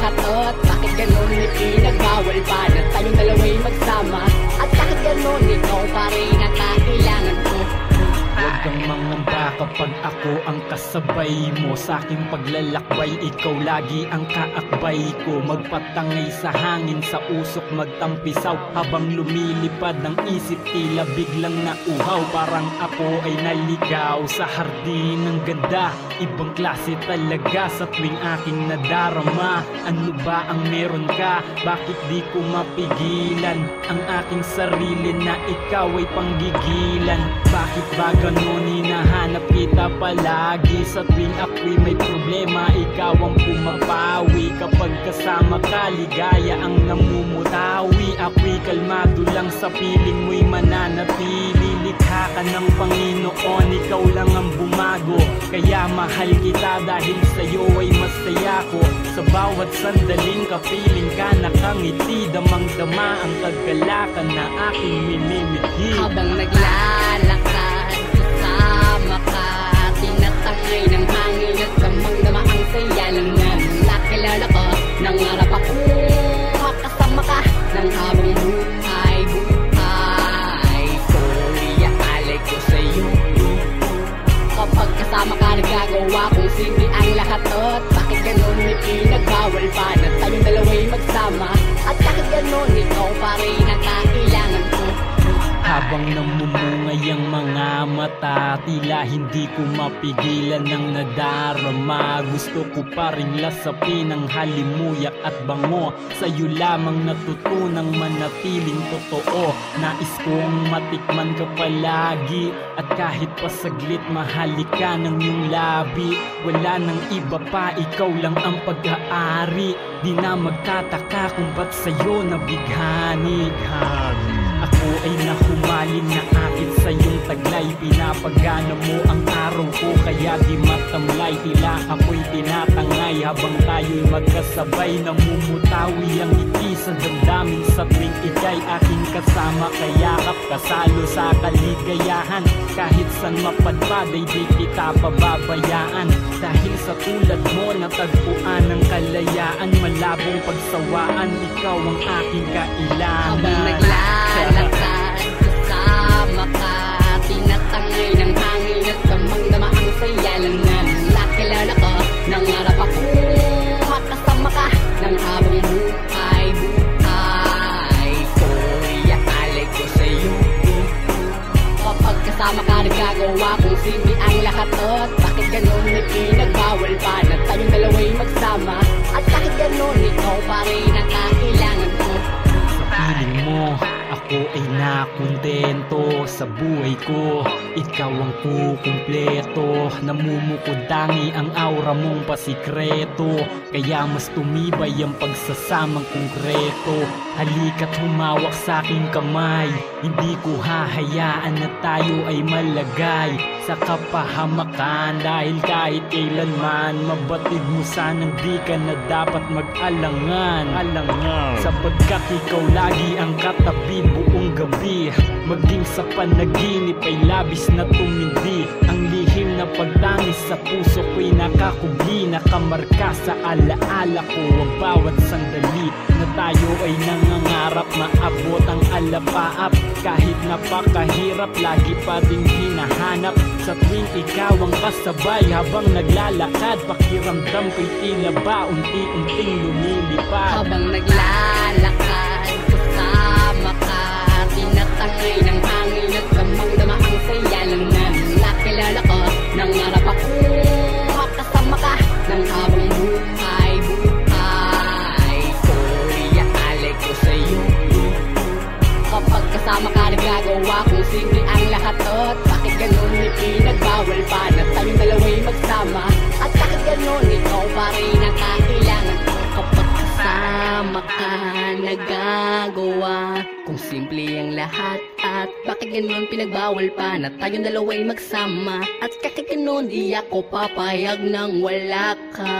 lahat at bakit ganun ipinagbawal pa na tayong dalawa'y magsama? At bakit ganun ikaw pa rin ang kailangan ko? Huwag kang mangamba kapag ako ang kasabay mo. Sa aking paglalakbay, ikaw lagi ang kaakbay ko. Magpatangay sa hangin, sa usok magtampisaw. Habang lumilipad ng isip, tila biglang nauhaw. Parang ako ay naligaw sa hardin ng ganda. Ibang klase talaga sa tuwing aking nadarama. Ano ba ang meron ka? Bakit di ko mapigilan ang aking sarili na ikaw ay panggigilan? Bakit ba ganun hinahanap kita palagi? Sa tuwing ako'y may problema, ikaw ang pumapawi. Kapag kasama ka, ligaya ang namumutawi. Ako'y kalmado lang sa piling mo'y mananatili. Likha ka ng Panginoon, ikaw lang ang bumago. Kaya mahal kita dahil sa'yo ay masaya ko. Sa bawat sandaling kapiling ka nakangiti. Damang-dama ang kagalakan na aking minimithi. Habang naglalakad kasama ka, tinatangay ng hangin at damang-dama ang saya lang na nakilala ko. Nangarap ako makasama ka ng habang buhay. Sorry, alay ko sa'yo. Kapag kasama ka, nagagawa kong simple ang lahat at bakit ganun ipinagbawal pa na tayong dalawa'y magsama? At bakit ganun ikaw pa rin ang kailangan ko? Habang namumungay ang mga mata, tila hindi ko mapigilan ng nadarama. Gusto ko pa rin lasapin ang halimuyak at bango. Sa'yo lamang natutunang manatiling totoo. Nais kong matikman ka palagi, at kahit pa saglit mahalikan ng iyong labi. Wala nang iba pa, ikaw lang ang pag-aari. Di na magtataka kung ba't sa'yo nabighani. Ako ay nahumalin na akit sa iyong taglay. Pinapagana mo ang araw ko, kaya di matamlay. Tila ako'y tinatangay habang tayo'y magkasabay. Namumutawi ang ngiti sa damdamin sa tuwing ika'y aking kasama. Kayakap kasalo sa kaligayahan, kahit san mapadpad ay di kita pababayaan. Dahil sa tulad mo natagpuan ng kalayaan, malabong pagsawaan, ikaw ang aking kailangan. Habang naglalakad kasama ka, tinatangay ng hangin at damang-dama ang saya lang na nakilala ko. Nangarap ako makasama ka ng habang buhay. Sorry, alay ko sa'yo. Kapag kasama ka, nagagawa kong simple ang lahat at bakit ganun ipinagbawal pa na tayong dalawa'y magsama? At bakit ganun ikaw pa rin ang kailangan ko? Piling mo, ako ay nakontento sa buhay ko. Ikaw ang kukumpleto. Namumukudangi ang aura mong pasikreto. Kaya mas tumibay ang pagsasamang konkreto. Halika't humawak sa aking kamay. Hindi ko hahayaan na tayo ay malagay sa kapahamakan. Dahil kahit kailanman, mabatid mo sanang di ka na dapat mag-alangan. Sapagkat ikaw lagi ang katabi buong gabi. Maging sa panaginip ay labis na tumindi. Ang lihim na pagtangis sa puso ko'y nakakubli. Nakamarka sa alaala ko ang bawat sandali na tayo ay nangangarap maabot ang alapaap. Kahit napakahirap, lagi pa ding hinahanap. Sa tuwing ikaw ang kasabay habang naglalakad, pakiramdam ko'y tila ba unti-unting lumilipad. Habang naglalakad kasama ka, tinatangay ng hangin at damang-dama ang saya lang na nakilala ko. Nangarap ako makasama ka ng habang buhay. Sorry, alay ko sa'yo. Kapag kasama ka, nagagawa kong simple ang lahat at bakit ganun ipinagbawal pa na tayong dalawa'y magsama? At bakit ganun ikaw pa rin ang kailangan ko? Kapag kasama ka, nagagawa kung simple ang lahat at bakit ganun pinagbawal pa na tayong dalawa'y magsama? At bakit ganun di ako papayag nang wala ka?